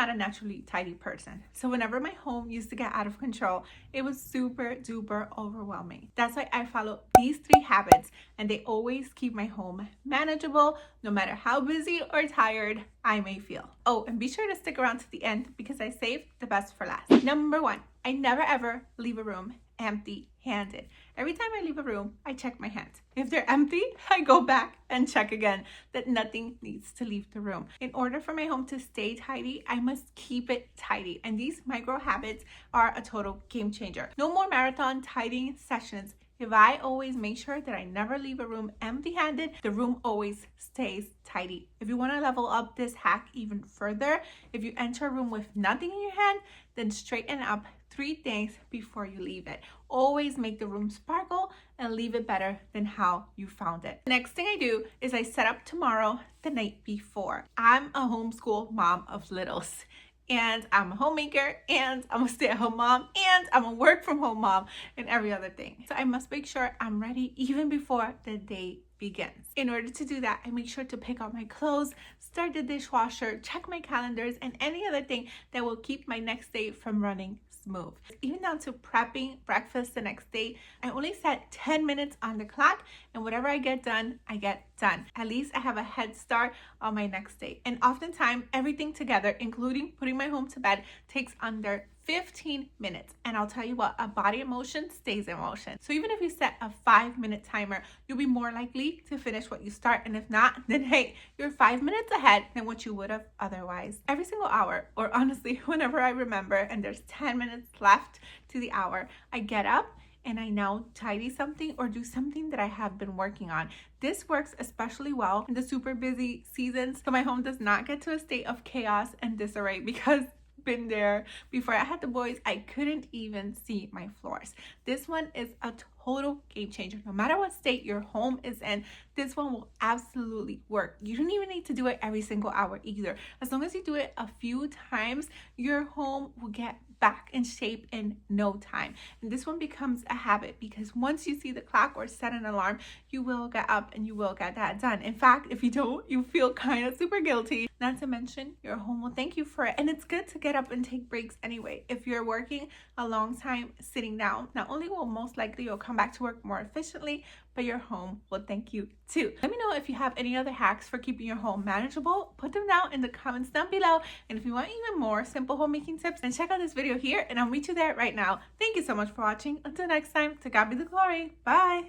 not a naturally tidy person. So whenever my home used to get out of control, it was super duper overwhelming. That's why I follow these 3 habits, and they always keep my home manageable no matter how busy or tired I may feel. Oh, and be sure to stick around to the end because I saved the best for last. Number 1, I never ever leave a room empty-handed. Every time I leave a room, I check my hands. If they're empty, I go back and check again that nothing needs to leave the room. In order for my home to stay tidy, I must keep it tidy. And these micro habits are a total game changer. No more marathon tidying sessions. If I always make sure that I never leave a room empty-handed, the room always stays tidy. If you want to level up this hack even further, if you enter a room with nothing in your hand, then straighten up 3 things before you leave it. Always make the room sparkle and leave it better than how you found it. The next thing I do is I set up tomorrow the night before. I'm a homeschool mom of littles, and I'm a homemaker, and I'm a stay-at-home mom, and I'm a work-from-home mom, and every other thing. So I must make sure I'm ready even before the day begins. In order to do that, I make sure to pick out my clothes, start the dishwasher, check my calendars, and any other thing that will keep my next day from running smooth. Even down to prepping breakfast the next day, I only set 10 minutes on the clock, and whatever I get done, I get done. At least I have a head start on my next day. And oftentimes, everything together, including putting my home to bed, takes under 15 minutes. And I'll tell you what, a body in motion stays in motion. So even if you set a 5-minute timer, you'll be more likely to finish what you start. And if not, then hey, you're 5 minutes ahead than what you would have otherwise. Every single hour, or honestly, whenever I remember and there's 10 minutes left to the hour, I get up and I now tidy something or do something that I have been working on. This works especially well in the super busy seasons, so my home does not get to a state of chaos and disarray, because been there before I had the boys. I couldn't even see my floors. This one is a total game changer. No matter what state your home is in, this one will absolutely work. You don't even need to do it every single hour either. As long as you do it a few times, your home will get back in shape in no time. And this one becomes a habit, because once you see the clock or set an alarm, you will get up and you will get that done. In fact, if you don't, you feel kind of super guilty. Not to mention, your home will thank you for it. And it's good to get up and take breaks anyway. If you're working a long time sitting down, not only will most likely you'll come back to work more efficiently, but your home will thank you too. Let me know if you have any other hacks for keeping your home manageable. Put them down in the comments down below. And if you want even more simple homemaking tips, then check out this video here, and I'll meet you there right now. Thank you so much for watching. Until next time, to God be the glory. Bye.